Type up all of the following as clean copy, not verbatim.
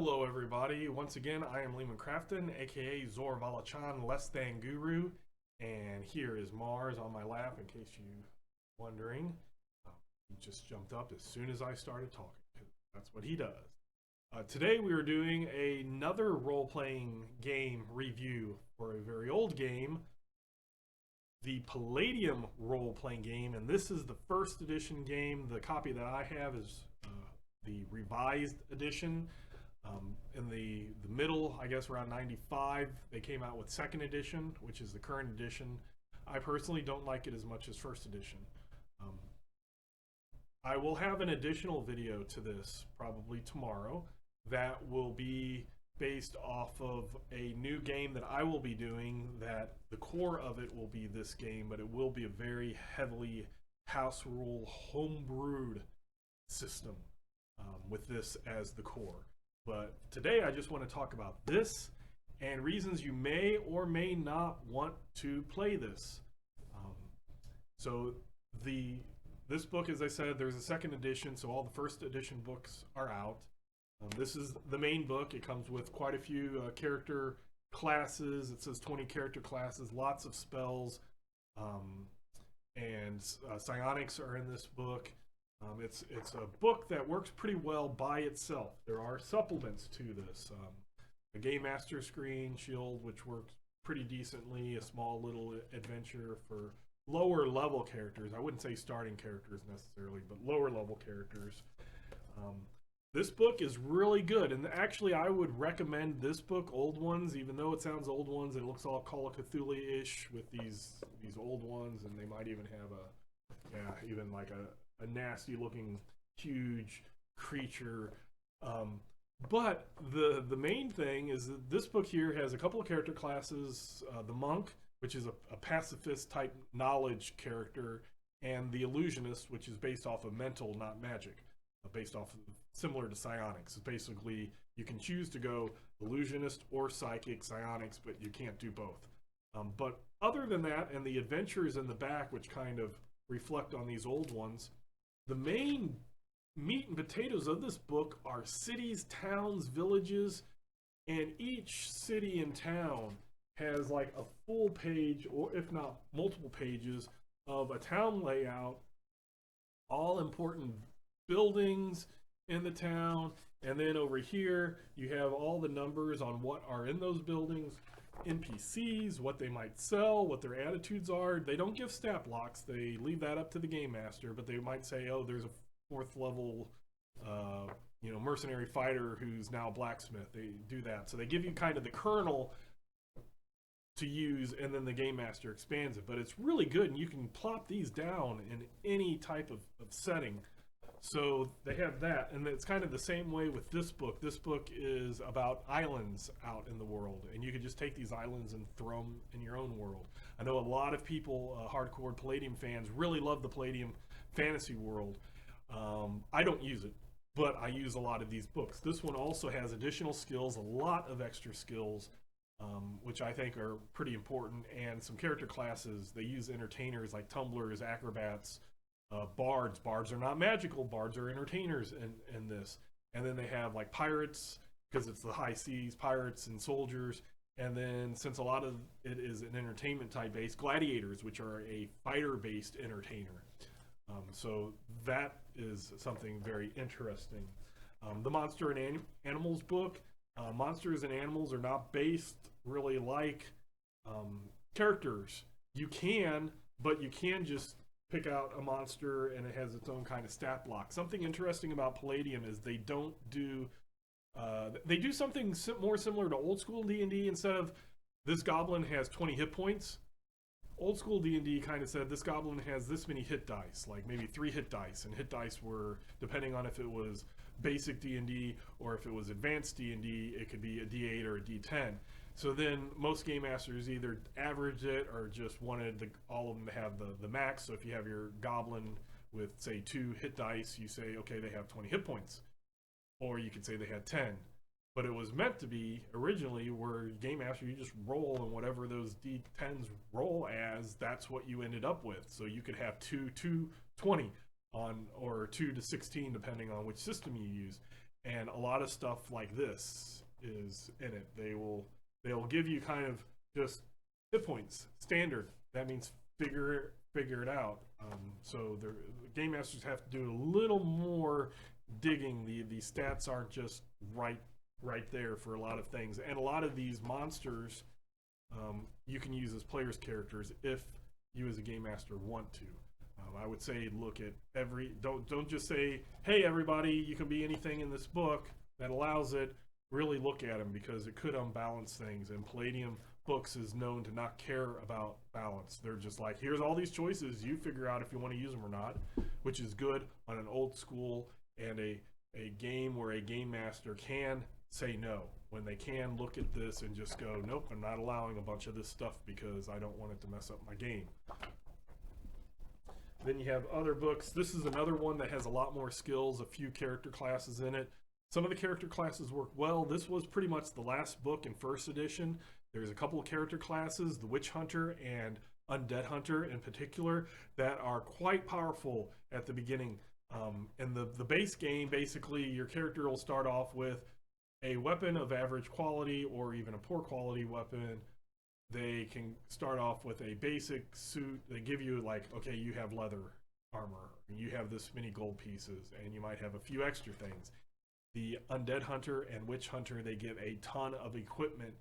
Hello everybody, once again I am Lehman Crafton, aka Zor Valachan Less Than Guru, and here is Mars on my lap in case you're wondering. He just jumped up as soon as I started talking, because that's what he does. Today we are doing another role-playing game review for a very old game, the Palladium role-playing game, and this is the first edition game. The copy that I have is the revised edition. In the middle, I guess around 95, they came out with second edition, which is the current edition. I personally don't like it as much as first edition. I will have an additional video to this probably tomorrow that will be based off of a new game that I will be doing, that the core of it will be this game, but it will be a very heavily house rule homebrewed system with this as the core. But today I just want to talk about this and reasons you may or may not want to play this. So this book, as I said, there's a second edition, so all the first edition books are out. This is the main book. It comes with quite a few character classes. It says 20 character classes, lots of spells, and psionics are in this book. It's a book that works pretty well by itself. There are supplements to this. A Game Master screen shield, which works pretty decently, a small little adventure for lower level characters. I wouldn't say starting characters necessarily, but lower level characters. This book is really good, and actually I would recommend this book, Old Ones, even though it sounds Old Ones, it looks all Call of Cthulhu-ish with these old ones, and they might even have even like a nasty looking huge creature. But the main thing is that this book here has a couple of character classes, the monk, which is a pacifist type knowledge character, and the illusionist, which is based off of mental, not magic, based off of, similar to psionics. It's basically, you can choose to go illusionist or psychic psionics, but you can't do both. But other than that, and the adventures in the back, which kind of reflect on these old ones, the main meat and potatoes of this book are cities, towns, villages, and each city and town has like a full page, or if not multiple pages, of a town layout, all important buildings in the town, and then over here you have all the numbers on what are in those buildings, NPCs, what they might sell, what their attitudes are. They don't give stat blocks, they leave that up to the game master, but they might say, oh, there's a fourth level mercenary fighter who's now blacksmith. They do that, so they give you kind of the kernel to use, and then the game master expands it. But it's really good, and you can plop these down in any type of setting. So they have that, and it's kind of the same way with this book. This book is about islands out in the world, and you can just take these islands and throw them in your own world. I know a lot of people, hardcore Palladium fans, really love the Palladium fantasy world. I don't use it, but I use a lot of these books. This one also has additional skills, a lot of extra skills, which I think are pretty important, and some character classes. They use entertainers like tumblers, acrobats, bards. Bards are not magical. Bards are entertainers in this. And then they have like pirates, because it's the high seas, pirates and soldiers. And then, since a lot of it is an entertainment type base, gladiators, which are a fighter based entertainer. So that is something very interesting. The Monster and Animals book. Monsters and animals are not based really like characters. You can, but you can just pick out a monster and it has its own kind of stat block. Something interesting about Palladium is they don't do they do something more similar to old school D&D. Instead of this goblin has 20 hit points, old school D&D kind of said this goblin has this many hit dice, like maybe 3 hit dice, and hit dice were, depending on if it was basic D&D or if it was advanced D&D, it could be a D8 or a D10. So then most game masters either averaged it or just wanted all of them to have the max. So if you have your goblin with, say, 2 hit dice, you say, okay, they have 20 hit points. Or you could say they had 10. But it was meant to be originally where game master, you just roll, and whatever those D10s roll as, that's what you ended up with. So you could have 2 to 20 on, or 2 to 16, depending on which system you use. and a lot of stuff like this is in it. They'll give you kind of just hit points standard. That means figure it out. So the game masters have to do a little more digging. The stats aren't just right there for a lot of things, and a lot of these monsters you can use as players' characters if you as a game master want to. I would say look at don't just say, hey everybody, you can be anything in this book that allows it. Really look at them, because it could unbalance things, and Palladium Books is known to not care about balance. They're just like, here's all these choices, you figure out if you want to use them or not, which is good on an old school and a game where a game master can say no, when they can look at this and just go, nope, I'm not allowing a bunch of this stuff because I don't want it to mess up my game. Then you have other books. This is another one that has a lot more skills, a few character classes in it. Some of the character classes work well. This was pretty much the last book in first edition. There's a couple of character classes, the Witch Hunter and Undead Hunter in particular, that are quite powerful at the beginning. In the base game, basically, your character will start off with a weapon of average quality or even a poor quality weapon. They can start off with a basic suit. They give you like, okay, you have leather armor, you have this many gold pieces, and you might have a few extra things. The Undead Hunter and Witch Hunter, they give a ton of equipment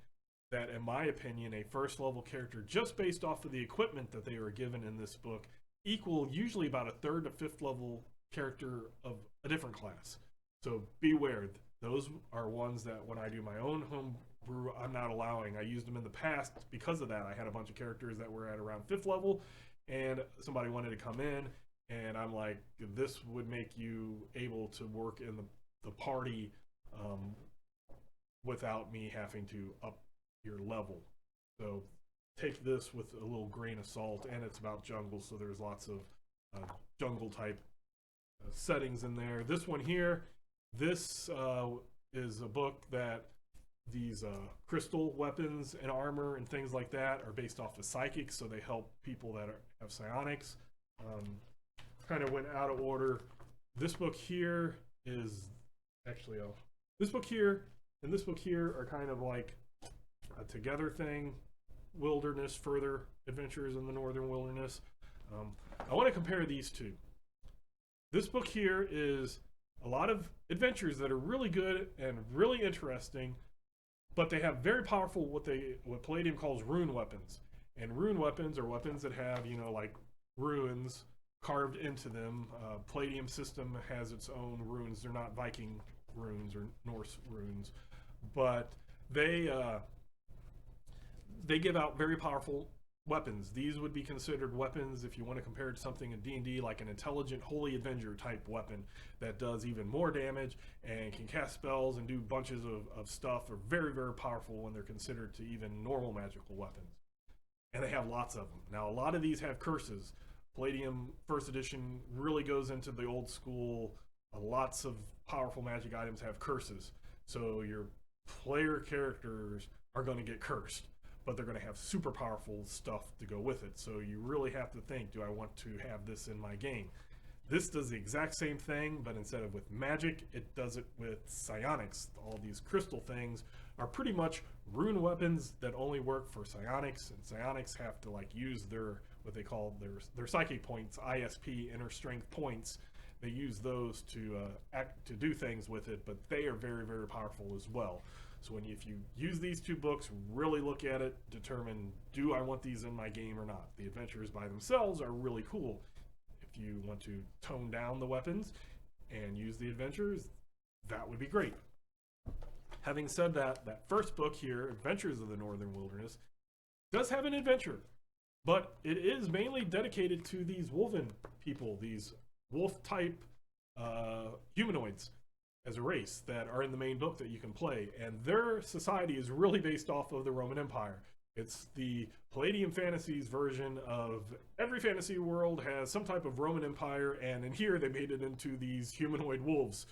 that, in my opinion, a first level character, just based off of the equipment that they were given in this book, equal usually about a third to fifth level character of a different class. So beware. Those are ones that when I do my own homebrew, I'm not allowing. I used them in the past because of that. I had a bunch of characters that were at around 5th level, and somebody wanted to come in, and I'm like, this would make you able to work in the party without me having to up your level. So take this with a little grain of salt, and it's about jungle, so there's lots of jungle type settings in there. This one here, this is a book that these crystal weapons and armor and things like that are based off of psychics, so they help people that have psionics. Kind of went out of order. This book here is actually, this book here and this book here are kind of like a together thing. Wilderness, further adventures in the northern wilderness. I want to compare these two. This book here is a lot of adventures that are really good and really interesting, but they have very powerful what Palladium calls rune weapons. And rune weapons are weapons that have, like runes carved into them. Palladium system has its own runes. They're not Viking runes or Norse runes, but they give out very powerful weapons. These would be considered weapons if you want to compare it to something in D&D, like an intelligent Holy Avenger type weapon that does even more damage and can cast spells and do bunches of stuff. Are very, very powerful when they're considered to even normal magical weapons. And they have lots of them. Now, a lot of these have curses. Palladium First Edition really goes into the old school. Lots of powerful magic items have curses. So your player characters are going to get cursed, but they're going to have super powerful stuff to go with it. So you really have to think, do I want to have this in my game? This does the exact same thing, but instead of with magic, it does it with psionics. All these crystal things are pretty much rune weapons that only work for psionics, and psionics have to like use their, what they call their psychic points, ISP, inner strength points. They use those to do things with it, but they are very, very powerful as well. So if you use these two books, really look at it, determine, do I want these in my game or not? The adventures by themselves are really cool. If you want to tone down the weapons and use the adventures, that would be great. Having said that, that first book here, Adventures of the Northern Wilderness, does have an adventure, but it is mainly dedicated to these wolven people, these wolf-type humanoids as a race that are in the main book that you can play, and their society is really based off of the Roman Empire. It's the Palladium Fantasies version of every fantasy world has some type of Roman Empire, and in here they made it into these humanoid wolves.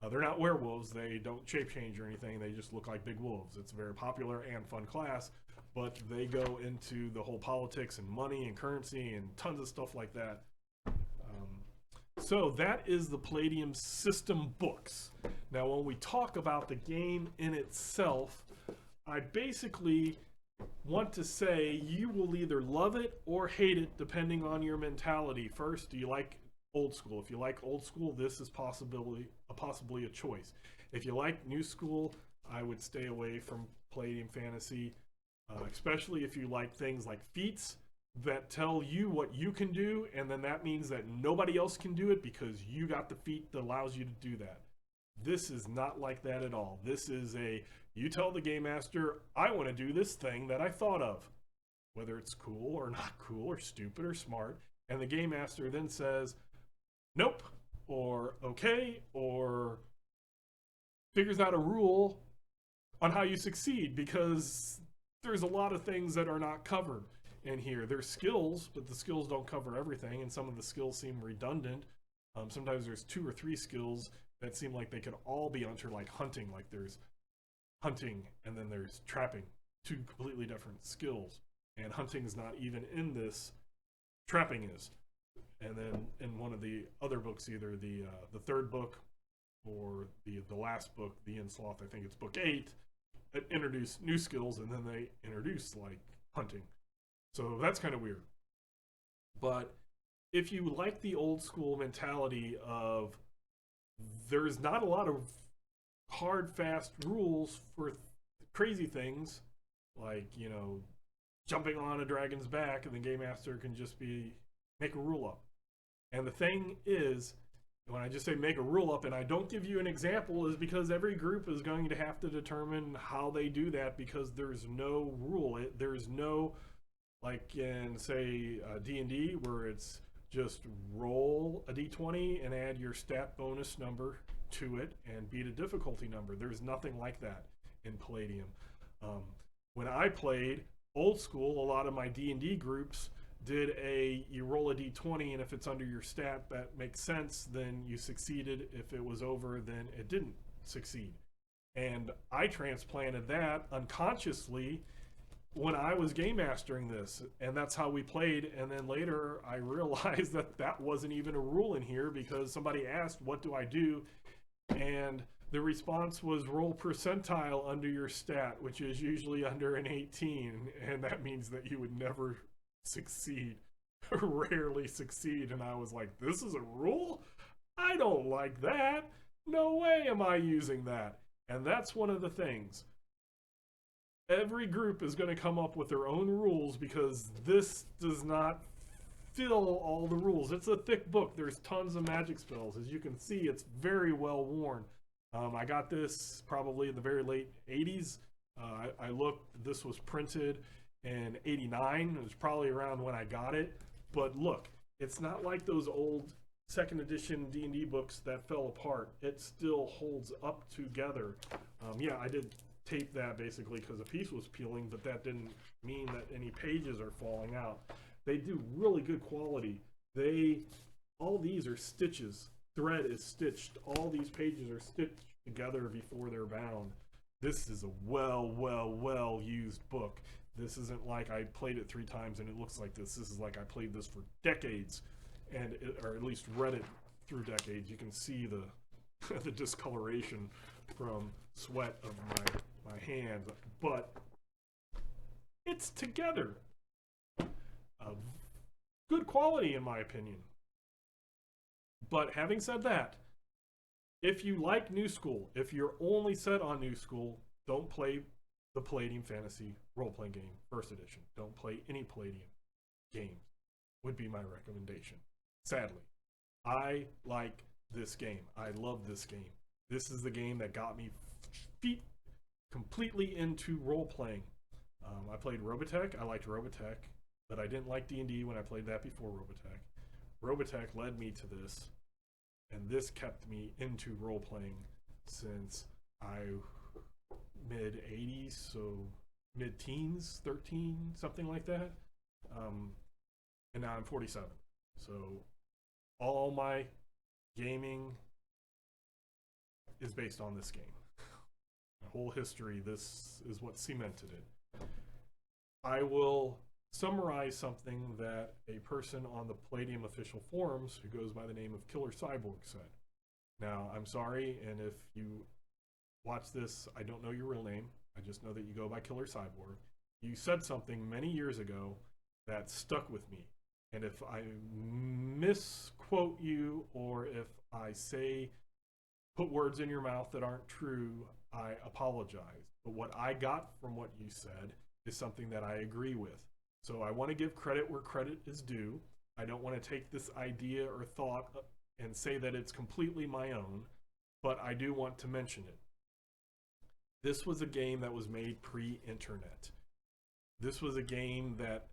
They're not werewolves, they don't shape change or anything, they just look like big wolves. It's a very popular and fun class, but they go into the whole politics and money and currency and tons of stuff like that. So that is the Palladium system books. Now, when we talk about the game in itself, I basically want to say you will either love it or hate it depending on your mentality. First, do you like old school? If you like old school, this is possibly a choice. If you like new school, I would stay away from Palladium Fantasy, especially if you like things like feats that tell you what you can do, and then that means that nobody else can do it because you got the feat that allows you to do that. This is not like that at all. This is you tell the game master, I want to do this thing that I thought of, whether it's cool or not cool or stupid or smart. And the game master then says, nope, or okay, or figures out a rule on how you succeed, because there's a lot of things that are not covered in here. There's skills, but the skills don't cover everything, and some of the skills seem redundant. Sometimes there's 2 or 3 skills that seem like they could all be under like hunting. Like there's hunting and then there's trapping, 2 completely different skills. And hunting is not even in this. Trapping is. And then in one of the other books, either the third book or the last book, the Insloth, I think it's book 8, that introduce new skills, and then they introduce like hunting. So that's kind of weird. But if you like the old school mentality of there's not a lot of hard, fast rules for crazy things, like, jumping on a dragon's back, and the game master can just make a rule up. And the thing is, when I just say make a rule up and I don't give you an example, is because every group is going to have to determine how they do that, because there's no rule. There's no, like in, say, D&D, where it's just roll a d20 and add your stat bonus number to it and beat a difficulty number. There's nothing like that in Palladium. When I played old school, a lot of my D&D groups did you roll a d20, and if it's under your stat that makes sense, then you succeeded. If it was over, then it didn't succeed. And I transplanted that unconsciously when I was game mastering this, and that's how we played. And then later I realized that wasn't even a rule in here, because somebody asked, what do I do? And the response was roll percentile under your stat, which is usually under an 18, and that means that you would never succeed, rarely succeed. And I was like, this is a rule? I don't like that. No way am I using that. And that's one of the things. Every group is going to come up with their own rules, because this does not fill all the rules. It's a thick book. There's tons of magic spells. As you can see, it's very well worn. I got this probably in the very late 80s. I looked, this was printed in 89. It was probably around when I got it. But look, it's not like those old second edition D&D books that fell apart. It still holds up together. Yeah, I did tape that basically because a piece was peeling, but that didn't mean that any pages are falling out. They do really good quality. All these are stitches. Thread is stitched. All these pages are stitched together before they're bound. This is a well used book. This isn't like I played it 3 times and it looks like this. This is like I played this for decades, or at least read it through decades. You can see the the discoloration from sweat of my hand, but it's together. Good quality, in my opinion. But having said that, if you like New School, if you're only set on New School, don't play the Palladium Fantasy role-playing game, first edition. Don't play any Palladium games, would be my recommendation. Sadly, I like this game. I love this game. This is the game that got me feet completely into role-playing. I played Robotech. I liked Robotech, but I didn't like D&D when I played that before Robotech. Robotech led me to this, and this kept me into role-playing since mid-80s, so mid-teens, 13, something like that. And now I'm 47. So all my gaming is based on this game. My whole history, this is what cemented it. I will summarize something that a person on the Palladium official forums, who goes by the name of Killer Cyborg, said. Now, I'm sorry, and if you watch this, I don't know your real name. I just know that you go by Killer Cyborg. You said something many years ago that stuck with me. And if I misquote you or if I say, put words in your mouth that aren't true, I apologize. But what I got from what you said is something that I agree with. So I want to give credit where credit is due. I don't want to take this idea or thought and say that it's completely my own, but I do want to mention it. This was a game that was made pre-internet. This was a game that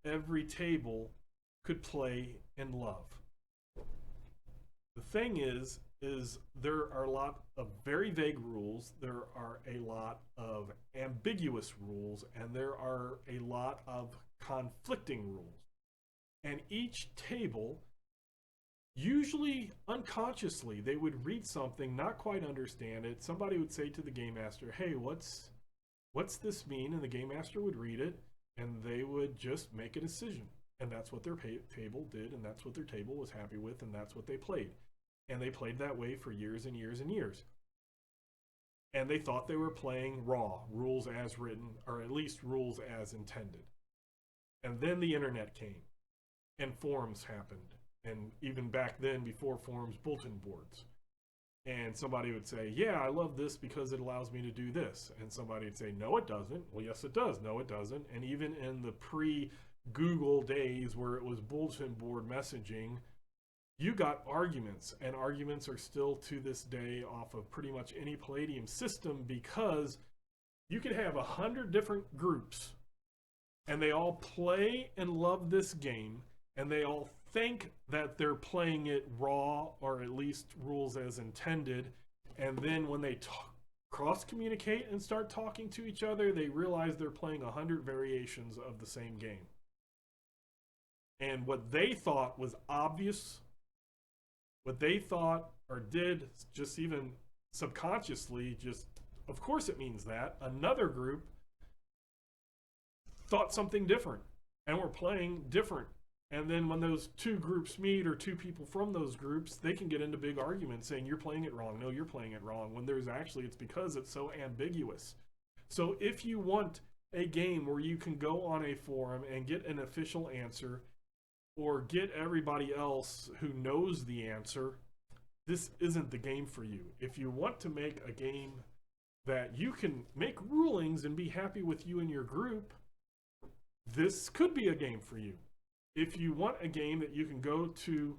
every table could play and love. The thing is there are a lot of very vague rules, there are a lot of ambiguous rules, and there are a lot of conflicting rules. And each table, usually unconsciously, they would read something, not quite understand it. Somebody would say to the game master, hey, what's this mean? And the game master would read it, and they would just make a decision. And that's what their table did, and that's what their table was happy with, and that's what they played. And they played that way for years and years and years. And they thought they were playing raw, rules as written, or at least rules as intended. And then the internet came, and forums happened. And even back then, before forums, bulletin boards. And somebody would say, yeah, I love this because it allows me to do this. And somebody would say, no, it doesn't. Well, yes, it does. No, it doesn't. And even in the pre-Google days where it was bulletin board messaging, you got arguments. And arguments are still to this day off of pretty much any Palladium system, because you could have 100 different groups and they all play and love this game, and they all think that they're playing it raw, or at least rules as intended. And then when they cross communicate and start talking to each other, they realize they're playing 100 variations of the same game. And what they thought was obvious, what they thought or did, just even subconsciously, just of course it means that, another group thought something different and were playing different. And then when those two groups meet, or two people from those groups, they can get into big arguments saying, you're playing it wrong. No, you're playing it wrong. When there's actually, it's because it's so ambiguous. So if you want a game where you can go on a forum and get an official answer, or get everybody else who knows the answer, this isn't the game for you. If you want to make a game that you can make rulings and be happy with you and your group, this could be a game for you. If you want a game that you can go to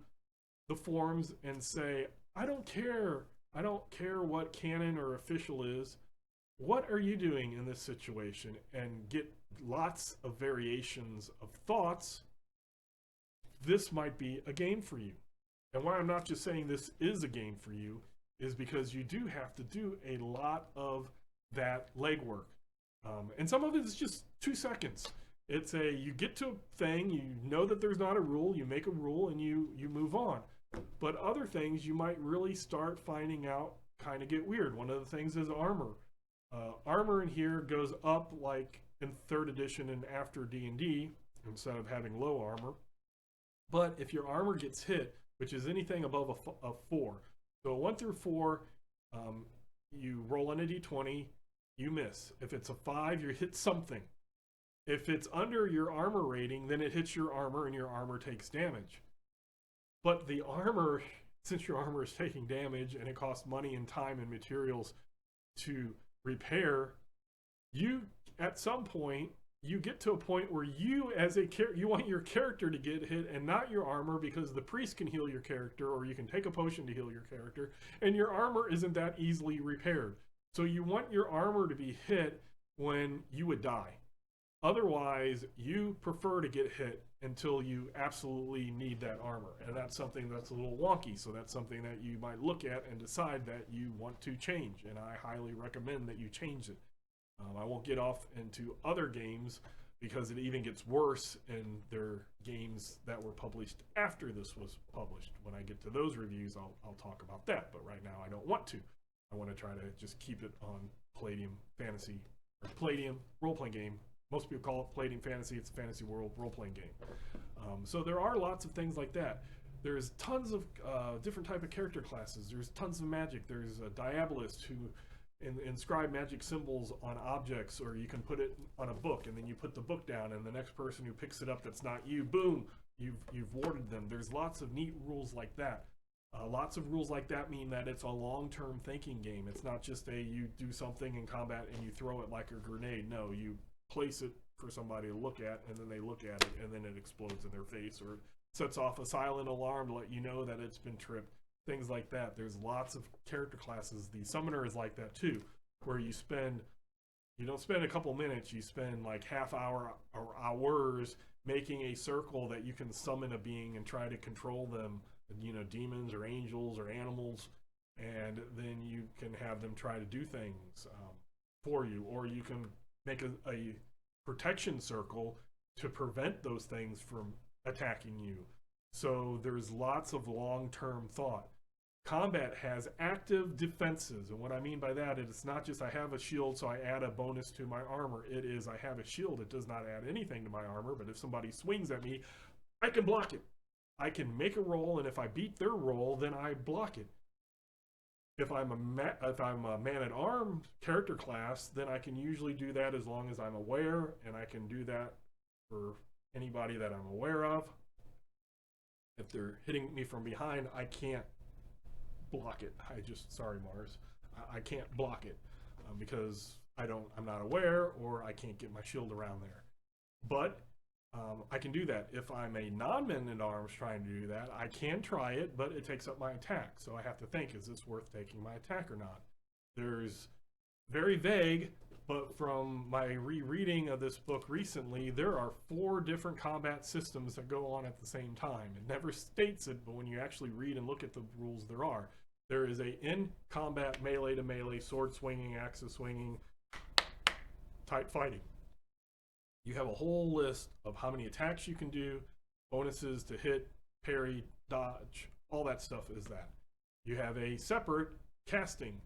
the forums and say, I don't care what canon or official is, what are you doing in this situation? And get lots of variations of thoughts, this might be a game for you. And why I'm not just saying this is a game for you is because you do have to do a lot of that legwork. And some of it is just 2 seconds. It's you get to a thing, you know that there's not a rule, you make a rule, and you move on. But other things you might really start finding out kind of get weird. One of the things is armor. Armor in here goes up like in 3rd edition and after D&D, instead of having low armor. But if your armor gets hit, which is anything above a 4, so 1 through 4, you roll on a d20, you miss. If it's a 5, you hit something. If it's under your armor rating, then it hits your armor and your armor takes damage. But the armor, since your armor is taking damage and it costs money and time and materials to repair, you at some point, you get to a point where you as a you want your character to get hit and not your armor, because the priest can heal your character, or you can take a potion to heal your character, and your armor isn't that easily repaired. So you want your armor to be hit when you would die. Otherwise, you prefer to get hit until you absolutely need that armor. And that's something that's a little wonky. So that's something that you might look at and decide that you want to change. And I highly recommend that you change it. I won't get off into other games, because it even gets worse in their games that were published after this was published. When I get to those reviews, I'll talk about that. But right now, I don't want to. I want to try to just keep it on Palladium Fantasy, or Palladium role-playing game. Most people call it Palladium Fantasy. It's a fantasy world role-playing game. So there are lots of things like that. There's tons of different type of character classes. There's tons of magic. There's a diabolist who inscribe magic symbols on objects, or you can put it on a book, and then you put the book down, and the next person who picks it up that's not you, boom, you've warded them. There's lots of neat rules like that. Lots of rules like that mean that it's a long-term thinking game. It's not just you do something in combat and you throw it like a grenade. No, you place it for somebody to look at, and then they look at it, and then it explodes in their face, or sets off a silent alarm to let you know that it's been tripped. Things like that. There's lots of character classes. The summoner is like that too, where you don't spend a couple minutes, you spend like half hour or hours making a circle that you can summon a being and try to control them, demons or angels or animals, and then you can have them try to do things for you, or you can make a protection circle to prevent those things from attacking you. So there's lots of long-term thought. Combat has active defenses, and what I mean by that is it's not just I have a shield so I add a bonus to my armor. It is I have a shield, it does not add anything to my armor, but if somebody swings at me, I can block it. I can make a roll, and if I beat their roll, then I block it. If I'm a man-at-arms character class, then I can usually do that as long as I'm aware, and I can do that for anybody that I'm aware of. If they're hitting me from behind, I can't block it. Sorry, Mars, I can't block it because I'm not aware, or I can't get my shield around there. But I can do that. If I'm a non-man-at-arms trying to do that, I can try it, but it takes up my attack. So I have to think, is this worth taking my attack or not? There's very vague, but from my rereading of this book recently, there are 4 different combat systems that go on at the same time. It never states it, but when you actually read and look at the rules, there are. There is a in-combat melee to melee, sword swinging, axis swinging, type fighting. You have a whole list of how many attacks you can do, bonuses to hit, parry, dodge, all that stuff is that. You have a separate casting,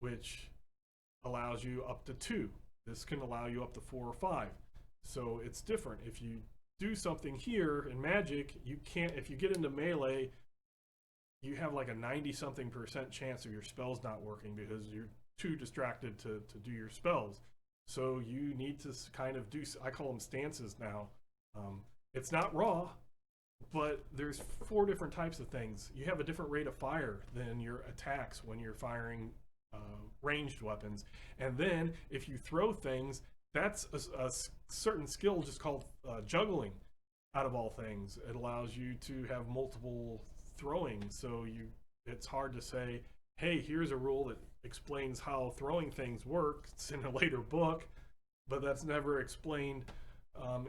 which allows you up to 2. This can allow you up to 4 or 5. So it's different. If you do something here in magic, you can't, if you get into melee, you have like a 90-something% chance of your spells not working because you're too distracted to do your spells. So you need to kind of do, I call them stances now. It's not raw, but there's 4 different types of things. You have a different rate of fire than your attacks when you're firing ranged weapons. And then if you throw things, that's a certain skill just called juggling, out of all things. It allows you to have multiple throwing, so it's hard to say, hey, here's a rule that explains how throwing things work. It's in a later book, but that's never explained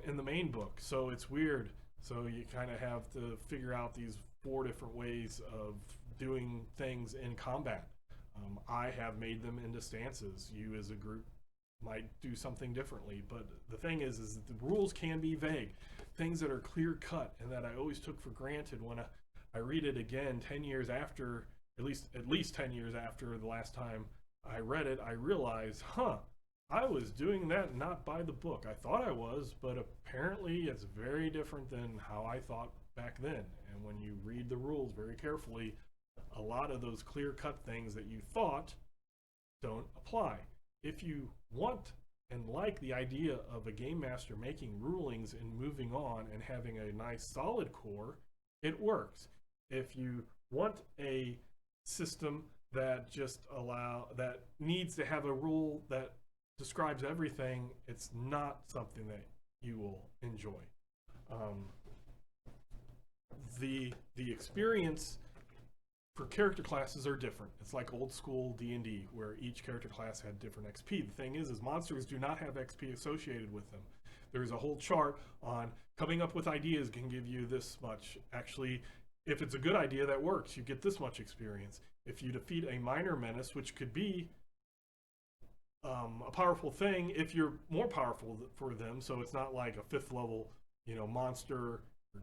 in the main book, so it's weird. So you kind of have to figure out these 4 different ways of doing things in combat. I have made them into stances. You as a group might do something differently, but the thing is that the rules can be vague. Things that are clear cut and that I always took for granted when I read it again 10 years after, at least 10 years after the last time I read it, I realized, I was doing that not by the book. I thought I was, but apparently it's very different than how I thought back then. And when you read the rules very carefully, a lot of those clear-cut things that you thought don't apply. If you want and like the idea of a game master making rulings and moving on and having a nice solid core, it works. If you want a system that that needs to have a rule that describes everything, it's not something that you will enjoy. The experience for character classes are different. It's like old school D&D where each character class had different XP. The thing is monsters do not have XP associated with them. There's a whole chart on coming up with ideas can give you this much. Actually, if it's a good idea that works, you get this much experience. If you defeat a minor menace, which could be a powerful thing if you're more powerful for them, so it's not like a 5th level, monster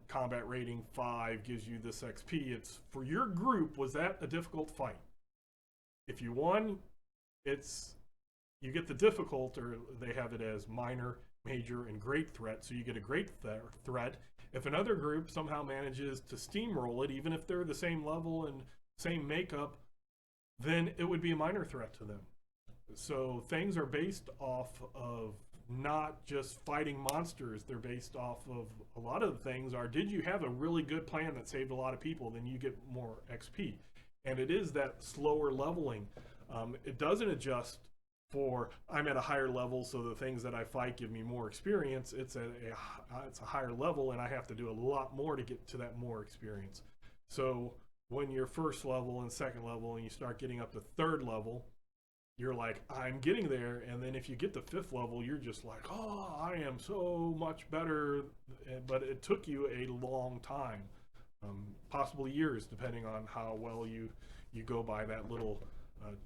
combat rating 5 gives you this XP. It's for your group, was that a difficult fight? If you won, you get the difficult, or they have it as minor. major, and great threat, so you get a great threat. If another group somehow manages to steamroll it, even if they're the same level and same makeup, then it would be a minor threat to them. So things are based off of not just fighting monsters. They're based off of, a lot of the things are, did you have a really good plan that saved a lot of people, then you get more XP. And it is that slower leveling. It doesn't adjust for, I'm at a higher level, so the things that I fight give me more experience. It's a higher level, and I have to do a lot more to get to that more experience. So when you're first level and second level and you start getting up to third level, you're like, I'm getting there. And then if you get to fifth level, you're just like, oh, I am so much better. But it took you a long time, possibly years, depending on how well you go by that little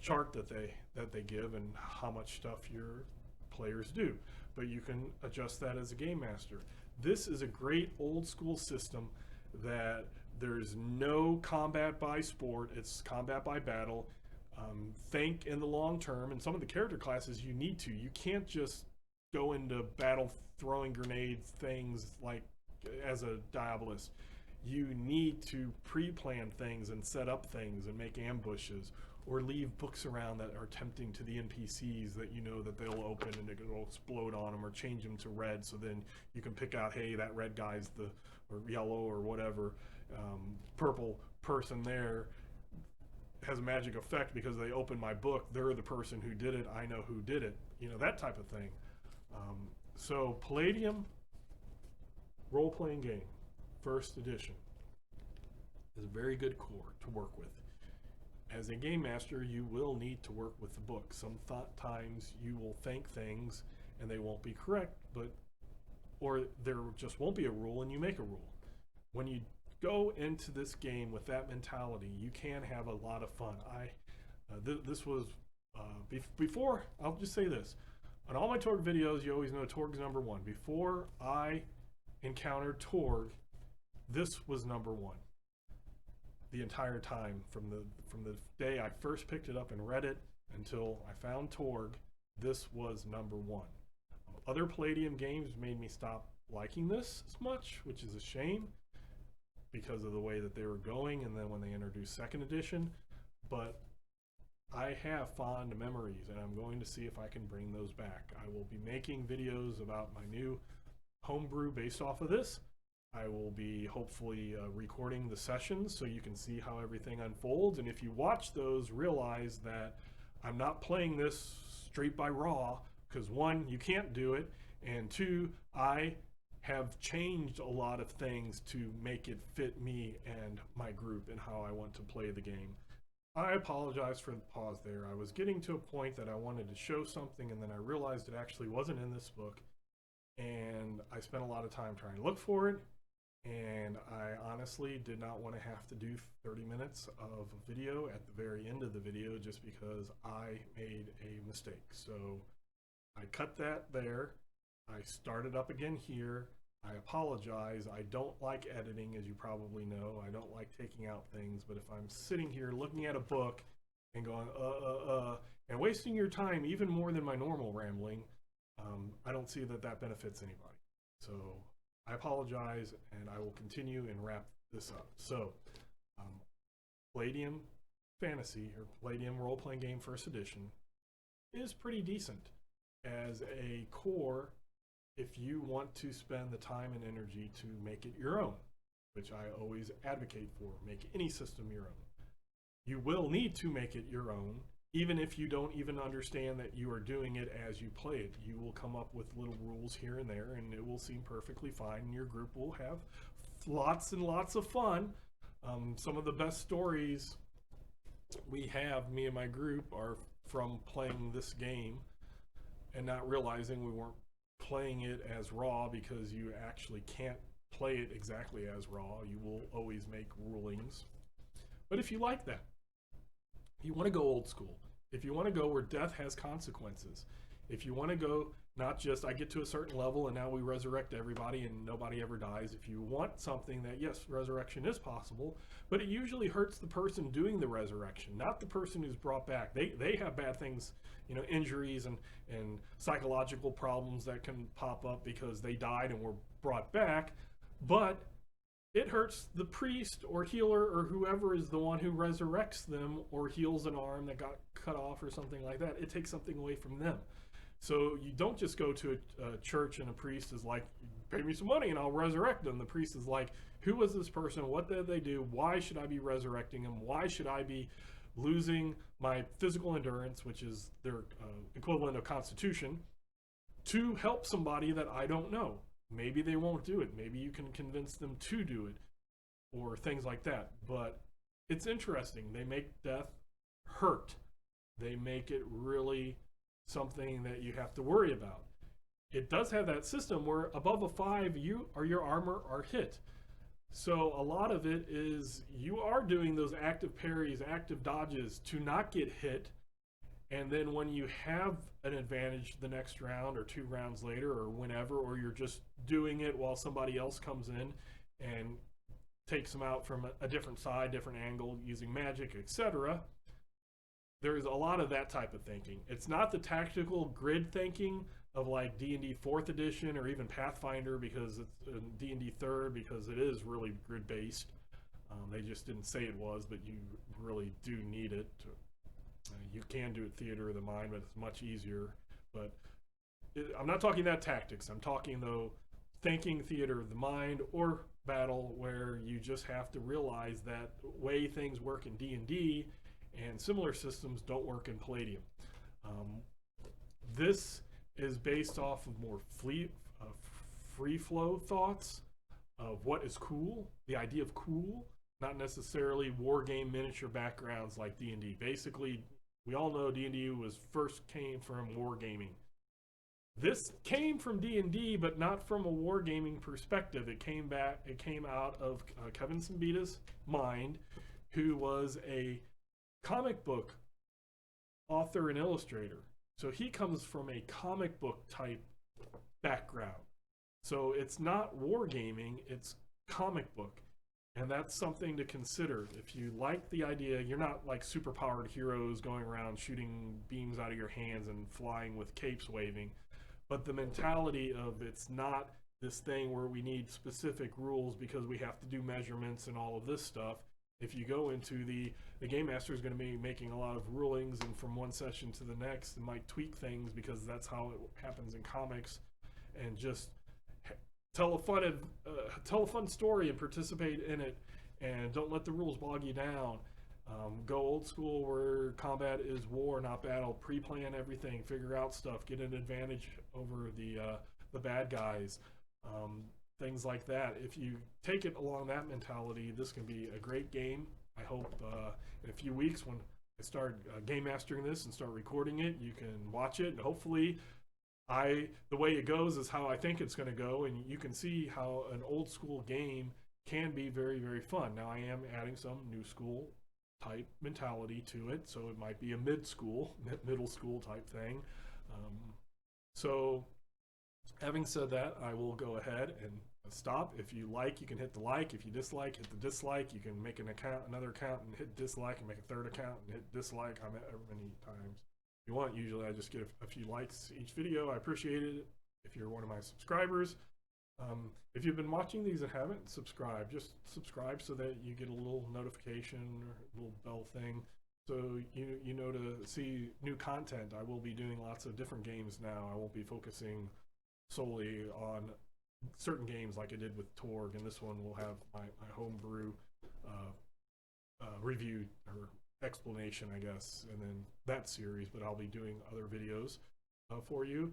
chart that they give and how much stuff your players do. But you can adjust that as a game master. This is a great old school system that there's no combat by sport. It's combat by battle. Think in the long term, and some of the character classes you need to. You can't just go into battle throwing grenade things like as a Diabolist. You need to pre-plan things and set up things and make ambushes, or leave books around that are tempting to the NPCs that you know that they'll open and it'll explode on them, or change them to red, so then you can pick out, hey, that red guy's or yellow or whatever, purple person there has a magic effect because they opened my book. They're the person who did it. I know who did it. You know, that type of thing. So Palladium role-playing game, first edition, is a very good core to work with. As a game master, you will need to work with the book. Sometimes you will think things and they won't be correct, or there just won't be a rule and you make a rule. When you go into this game with that mentality, you can have a lot of fun. This was before. I'll just say this: on all my Torg videos, you always know Torg's number one. Before I encountered Torg, this was number one the entire time, from the day I first picked it up and read it until I found Torg. This was number one. Other Palladium games made me stop liking this as much, which is a shame, because of the way that they were going, and then when they introduced second edition. But I have fond memories, and I'm going to see if I can bring those back. I will be making videos about my new homebrew based off of this. I will be hopefully recording the sessions so you can see how everything unfolds, and if you watch those, realize that I'm not playing this straight by raw, because one, you can't do it, and two, I have changed a lot of things to make it fit me and my group and how I want to play the game. I apologize for the pause there. I was getting to a point that I wanted to show something, and then I realized it actually wasn't in this book, and I spent a lot of time trying to look for it, and I honestly did not want to have to do 30 minutes of a video at the very end of the video just because I made a mistake. So I cut that there. I started up again here. I apologize. I don't like editing, as you probably know. I don't like taking out things, but if I'm sitting here looking at a book and going, and wasting your time even more than my normal rambling, I don't see that that benefits anybody. So I apologize, and I will continue and wrap this up. So Palladium Fantasy, or Palladium Role-Playing Game First Edition, is pretty decent as a core if you want to spend the time and energy to make it your own, which I always advocate for. Make any system your own. You will need to make it your own, even if you don't even understand that you are doing it as you play it. You will come up with little rules here and there, and it will seem perfectly fine, and your group will have lots and lots of fun. Some of the best stories we have, me and my group, are from playing this game and not realizing we weren't playing it as raw, because you actually can't play it exactly as raw. You will always make rulings. But if you like that, you want to go old school, if you want to go where death has consequences, if you want to go Not just I get to a certain level and now we resurrect everybody and nobody ever dies. If you want something that, yes, resurrection is possible, but it usually hurts the person doing the resurrection, not the person who's brought back. They have bad things, injuries and psychological problems that can pop up because they died and were brought back. But it hurts the priest or healer or whoever is the one who resurrects them or heals an arm that got cut off or something like that. It takes something away from them. So you don't just go to a church and a priest is like, pay me some money and I'll resurrect them. The priest is like, who was this person? What did they do? Why should I be resurrecting them? Why should I be losing my physical endurance, which is their equivalent of constitution, to help somebody that I don't know? Maybe they won't do it. Maybe you can convince them to do it or things like that. But it's interesting. They make death hurt. They make it really something that you have to worry about. It does have that system where above a 5, you or your armor are hit. So a lot of it is you are doing those active parries, active dodges to not get hit. And then when you have an advantage the next round or 2 rounds later or whenever, or you're just doing it while somebody else comes in and takes them out from a different side, different angle, using magic, etc., there's a lot of that type of thinking. It's not the tactical grid thinking of like D&D 4th edition or even Pathfinder, because it's D&D 3rd, because it is really grid based. They just didn't say it was, but you really do need it. You can do it theater of the mind, but it's much easier. But I'm not talking that tactics. I'm talking though thinking theater of the mind or battle, where you just have to realize that way things work in D&D and similar systems don't work in Palladium. This is based off of more free flow thoughts of what is cool, the idea of cool, not necessarily war game miniature backgrounds like D&D. Basically, we all know D&D came from wargaming. This came from D&D, but not from a wargaming perspective. It came out of Kevin Simbita's mind, who was a comic book author and illustrator. So he comes from a comic book type background. So it's not wargaming, it's comic book. And that's something to consider. If you like the idea, you're not like super powered heroes going around shooting beams out of your hands and flying with capes waving. But the mentality of it's not this thing where we need specific rules because we have to do measurements and all of this stuff. If you go into the game master is going to be making a lot of rulings, and from one session to the next, it might tweak things because that's how it happens in comics, and just tell a fun story and participate in it, and don't let the rules bog you down. Go old school where combat is war, not battle. Pre-plan everything, figure out stuff, get an advantage over the bad guys. Things like that. If you take it along that mentality, this can be a great game. I hope in a few weeks when I start game mastering this and start recording it, you can watch it, and hopefully the way it goes is how I think it's going to go, and you can see how an old school game can be very, very fun. Now I am adding some new school type mentality to it, so it might be a middle school type thing. So having said that, I will go ahead and stop. If you like, you can hit the like. If you dislike, hit the dislike. You can make another account and hit dislike, and make a third account and hit dislike however many times you want. Usually I just get a few likes each video. I appreciate it if you're one of my subscribers. If you've been watching these and haven't subscribed, just subscribe so that you get a little notification or a little bell thing, so you know to see new content. I will be doing lots of different games now. I won't be focusing solely on certain games like I did with Torg, and this one will have my homebrew review or explanation, I guess, and then that series, but I'll be doing other videos for you.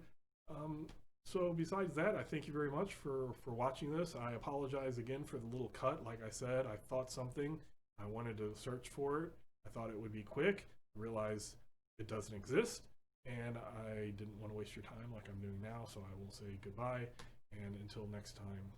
So besides that, I thank you very much for watching this. I apologize again for the little cut. Like I said, I thought something. I wanted to search for it. I thought it would be quick. Realize it doesn't exist. And I didn't want to waste your time like I'm doing now, so I will say goodbye. And until next time.